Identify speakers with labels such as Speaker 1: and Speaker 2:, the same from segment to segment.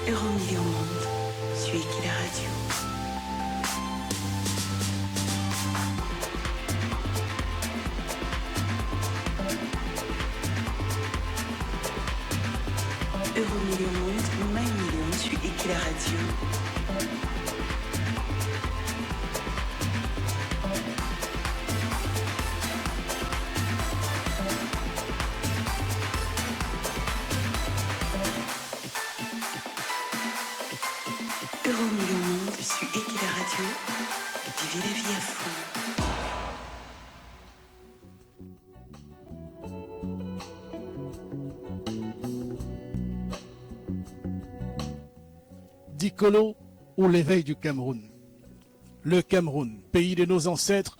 Speaker 1: Euromillion Monde, suis qui la radio. Euromillion Monde, My Million, suis qui la radio. Euromillion Monde, je suis Eki la radio, vivez la vie à fond.
Speaker 2: Dikolo ou l'éveil du Cameroun. Le Cameroun, pays de nos ancêtres,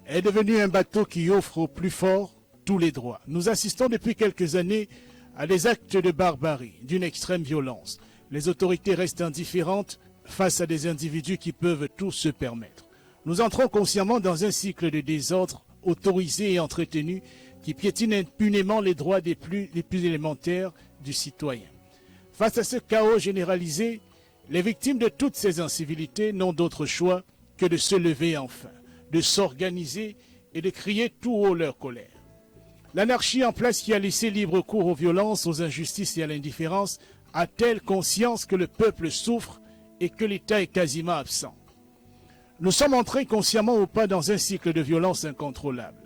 Speaker 2: est devenu un bateau qui offre aux plus forts tous les droits. Nous assistons depuis quelques années à des actes de barbarie, d'une extrême violence. Les autorités restent indifférentes face à des individus qui peuvent tout se permettre. Nous entrons consciemment dans un cycle de désordre autorisé et entretenu qui piétine impunément les droits les plus élémentaires du citoyen. Face à ce chaos généralisé, les victimes de toutes ces incivilités n'ont d'autre choix que de se lever enfin, de s'organiser et de crier tout haut leur colère. L'anarchie en place qui a laissé libre cours aux violences, aux injustices et à l'indifférence a-t-elle conscience que le peuple souffre et que l'État est quasiment absent? Nous sommes entrés consciemment ou pas dans un cycle de violence incontrôlable.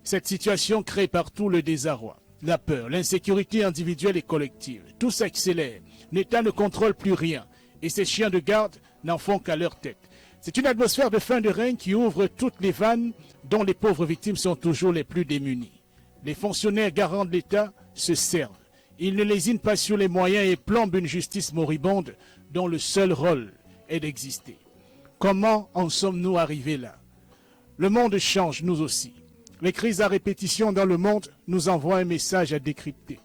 Speaker 2: Cette situation crée partout le désarroi, la peur, l'insécurité individuelle et collective. Tout s'accélère, l'État ne contrôle plus rien et ses chiens de garde n'en font qu'à leur tête. C'est une atmosphère de fin de règne qui ouvre toutes les vannes dont les pauvres victimes sont toujours les plus démunies. Les fonctionnaires garants de l'État se servent. Ils ne lésinent pas sur les moyens et plombent une justice moribonde dont le seul rôle est d'exister. Comment en sommes-nous arrivés là? Le monde change, nous aussi. Les crises à répétition dans le monde nous envoient un message à décrypter.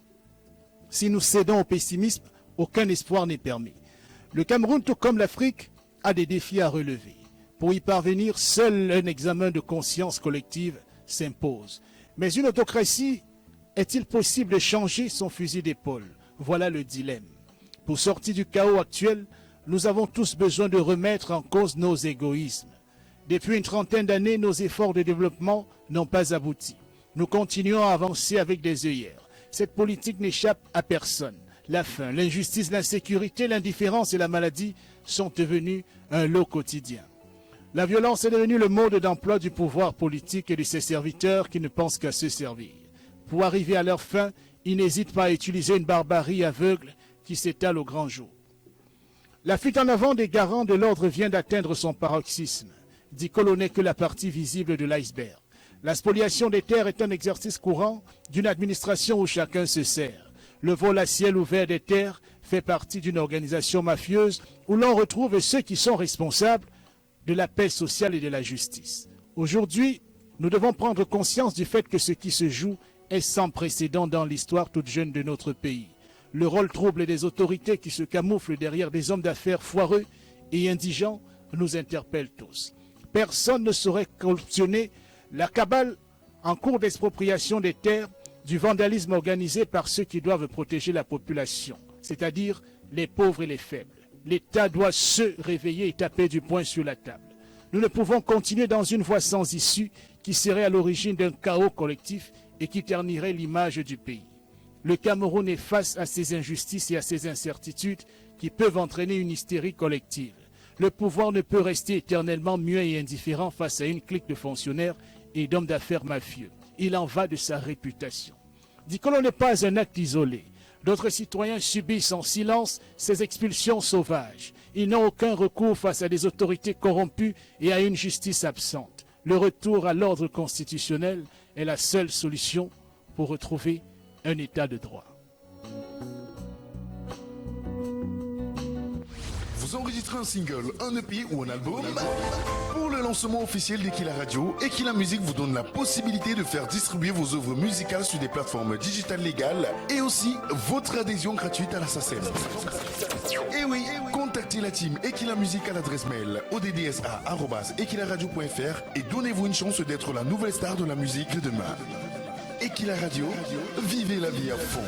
Speaker 2: Si nous cédons au pessimisme, aucun espoir n'est permis. Le Cameroun, tout comme l'Afrique, a des défis à relever. Pour y parvenir, seul un examen de conscience collective s'impose. Mais une autocratie, est-il possible de changer son fusil d'épaule? Voilà le dilemme. Pour sortir du chaos actuel, nous avons tous besoin de remettre en cause nos égoïsmes. Depuis une trentaine d'années, nos efforts de développement n'ont pas abouti. Nous continuons à avancer avec des œillères. Cette politique n'échappe à personne. La faim, l'injustice, l'insécurité, l'indifférence et la maladie sont devenus un lot quotidien. La violence est devenue le mode d'emploi du pouvoir politique et de ses serviteurs qui ne pensent qu'à se servir. Pour arriver à leur fin, ils n'hésitent pas à utiliser une barbarie aveugle qui s'étale au grand jour. La fuite en avant des garants de l'ordre vient d'atteindre son paroxysme. Dikolo n'est que la partie visible de l'iceberg. La spoliation des terres est un exercice courant d'une administration où chacun se sert. Le vol à ciel ouvert des terres fait partie d'une organisation mafieuse où l'on retrouve ceux qui sont responsables de la paix sociale et de la justice. Aujourd'hui, nous devons prendre conscience du fait que ce qui se joue est sans précédent dans l'histoire toute jeune de notre pays. Le rôle trouble des autorités qui se camouflent derrière des hommes d'affaires foireux et indigents nous interpelle tous. Personne ne saurait cautionner la cabale en cours d'expropriation des terres, du vandalisme organisé par ceux qui doivent protéger la population, c'est-à-dire les pauvres et les faibles. L'État doit se réveiller et taper du poing sur la table. Nous ne pouvons continuer dans une voie sans issue qui serait à l'origine d'un chaos collectif et qui ternirait l'image du pays. Le Cameroun est face à ces injustices et à ces incertitudes qui peuvent entraîner une hystérie collective. Le pouvoir ne peut rester éternellement muet et indifférent face à une clique de fonctionnaires et d'hommes d'affaires mafieux. Il en va de sa réputation. Dikolo n'est pas un acte isolé. D'autres citoyens subissent en silence ces expulsions sauvages. Ils n'ont aucun recours face à des autorités corrompues et à une justice absente. Le retour à l'ordre constitutionnel est la seule solution pour retrouver un état de droit.
Speaker 3: Vous enregistrez un single, un EP ou un album? Pour le lancement officiel d'Eki la radio, Eki la musique vous donne la possibilité de faire distribuer vos œuvres musicales sur des plateformes digitales légales et aussi votre adhésion gratuite à la SACEM. Et oui, contactez la team Eki la musique à l'adresse mail oddsa@ekilaradio.fr et donnez-vous une chance d'être la nouvelle star de la musique de demain. Eki la radio, vivez la vie à fond.